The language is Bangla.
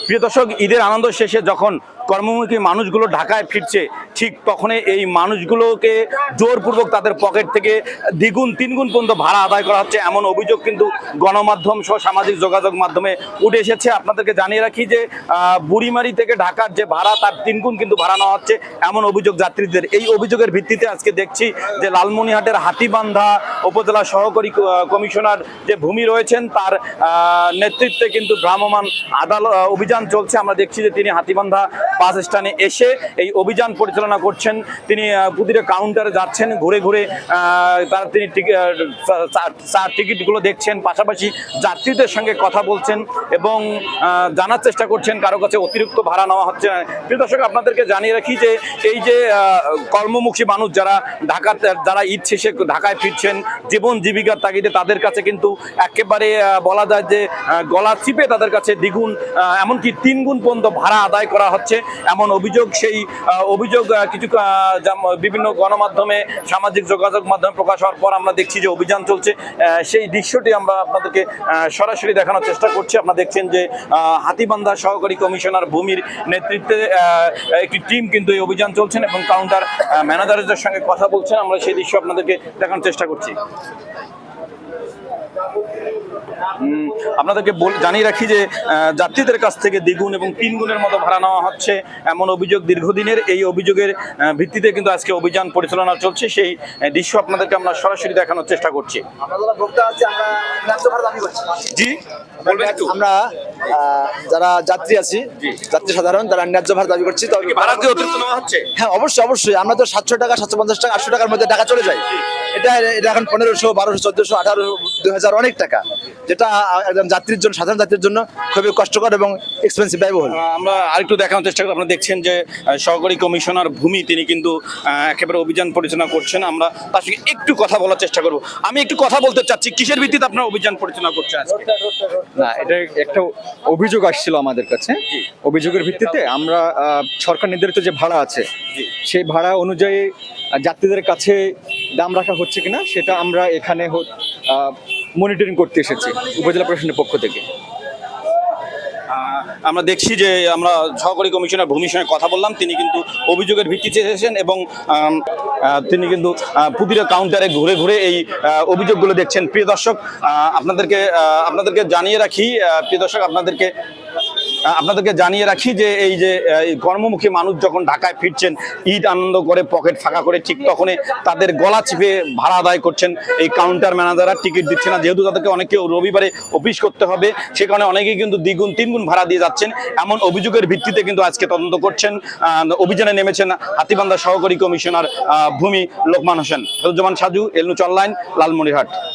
প্রিয় দর্শক, ঈদের আনন্দ শেষে যখন কর্মমুখী মানুষগুলো ঢাকায় ফিরছে, ঠিক তখনই এই মানুষগুলোকে জোরপূর্বক তাদের পকেট থেকে দ্বিগুণ তিনগুণ পর্যন্ত ভাড়া আদায় করা হচ্ছে, এমন অভিযোগ কিন্তু গণমাধ্যম সহ সামাজিক যোগাযোগ মাধ্যমে উঠে এসেছে। আপনাদেরকে জানিয়ে রাখি যে বুড়িমারি থেকে ঢাকার যে ভাড়া তার তিনগুণ কিন্তু ভাড়া নেওয়া হচ্ছে, এমন অভিযোগ যাত্রীদের। এই অভিযোগের ভিত্তিতে আজকে দেখছি যে লালমনিরহাটের হাতীবান্ধা উপজেলা সহকারী কমিশনার যে ভূমি রয়েছেন তার নেতৃত্বে কিন্তু ভ্রাম্যমাণ আদালত অভিযান চলছে। আমরা দেখছি যে তিনি হাতীবান্ধা বাস স্ট্যান্ডে এসে এই অভিযান পরিচালনা করছেন। তিনি প্রতিটা কাউন্টারে যাচ্ছেন, ঘুরে ঘুরে তিনি টিকিটগুলো দেখছেন, পাশাপাশি যাত্রীদের সঙ্গে কথা বলছেন এবং জানার চেষ্টা করছেন কারো কাছে অতিরিক্ত ভাড়া নেওয়া হচ্ছে না। প্রিয় দর্শক, আপনাদেরকে জানিয়ে রাখি যে এই যে কর্মমুখী মানুষ যারা ঈদ শেষে ঢাকায় ফিরছেন জীবন জীবিকার তাগিদে, তাদের কাছে কিন্তু একেবারে বলা যায় যে গলা চিপে তাদের কাছে দ্বিগুণ এমনকি তিনগুণ পর্যন্ত ভাড়া আদায় করা হচ্ছে, এমন অভিযোগ। সেই অভিযোগ কিছু বিভিন্ন গণমাধ্যমে সামাজিক যোগাযোগ মাধ্যমে প্রকাশ হওয়ার পর আমরা দেখছি যে অভিযান চলছে। সেই দৃশ্যটি আমরা আপনাদেরকে সরাসরি দেখানোর চেষ্টা করছি। আপনারা দেখছেন যে হাতীবান্ধা সহকারী কমিশনার ভূমির নেতৃত্বে একটি টিম কিন্তু এই অভিযান চলছেন এবং কাউন্টার ম্যানেজারদের সঙ্গে কথা বলছেন। আমরা সেই দৃশ্য আপনাদেরকে দেখানোর চেষ্টা করছি। আপনাদেরকে জানিয়ে রাখি যে যাত্রীদের কাছ থেকে দ্বিগুণ এবং তিনগুণের মতো ভাড়া নেওয়া হচ্ছে, এমন অভিযোগ দীর্ঘদিনের। এই অভিযোগের ভিত্তিতে কিন্তু আজকে অভিযান পরিচালনা চলছে, সেই দৃশ্য আপনাদেরকে আমরা সরাসরি দেখানোর চেষ্টা করছি। জি আমরা যারা যাত্রী আছি, যাত্রী সাধারণ, তারা ন্যায্য ভাড়া দাবি করছি। তবে ভাড়া কি অতিরিক্ত নেওয়া হচ্ছে? হ্যাঁ, অবশ্যই অবশ্যই। আমরা তো 700 টাকা, 750 টাকা, 800 টাকার মধ্যে টাকা চলে যায়। এটা এখন 1500, 1200, 1400, 1800, 2000 অনেক টাকা, যেটা একজন যাত্রীর জন্য, সাধারণ যাত্রীর জন্য খুবই কষ্টকর এবং এক্সপেন্সিভ, ব্যয়বহুল। আমরা আরেকটু দেখানোর চেষ্টা করি। আপনারা দেখছেন যে সহকারী কমিশনার ভূমি তিনি কিন্তু একেবারে অভিযান পরিচালনা করছেন। আমরা তার সঙ্গে একটু কথা বলার চেষ্টা করব। আমি একটু কথা বলতে চাচ্ছি, কিসের ভিত্তিতে আপনারা অভিযান পরিচালনা করছেন আজকে? না, এটা একটা অভিযোগ আসছিল আমাদের কাছে। অভিযোগের ভিত্তিতে আমরা সরকার নির্ধারিত যে ভাড়া আছে সেই ভাড়া অনুযায়ী যাত্রীদের কাছে দাম রাখা হচ্ছে কিনা সেটা আমরা এখানে মনিটরিং করতে এসেছি উপজেলা প্রশাসনের পক্ষ থেকে। আমরা দেখছি যে আমরা সহকারী কমিশনার ভূমির সঙ্গে কথা বললাম, তিনি কিন্তু অভিযোগের ভিত্তিতে এসেছেন এবং তিনি কিন্তু প্রতিটা কাউন্টারে ঘুরে ঘুরে এই অভিযোগগুলো দেখছেন। প্রিয় দর্শক, আপনাদেরকে জানিয়ে রাখি, আপনাদেরকে জানিয়ে রাখি যে এই যে কর্মমুখী মানুষ যখন ঢাকায় ফিরছেন ঈদ আনন্দ করে, পকেট ফাঁকা করে, ঠিক তখনই তাদের গলা চিপে ভাড়া আদায় করছেন এই কাউন্টার ম্যানেজাররা। টিকিট দিচ্ছে না, যেহেতু তাদেরকে অনেকে রবিবারে অফিস করতে হবে, সে কারণে অনেকেই কিন্তু দ্বিগুণ তিনগুণ ভাড়া দিয়ে যাচ্ছেন, এমন অভিযোগের ভিত্তিতে কিন্তু আজকে তদন্ত করছেন, অভিযানে নেমেছেন হাতীবান্ধা সহকারী কমিশনার ভূমি লোকমান হোসেন। সাজু, এলনুচ অনলাইন, লালমনিরহাট।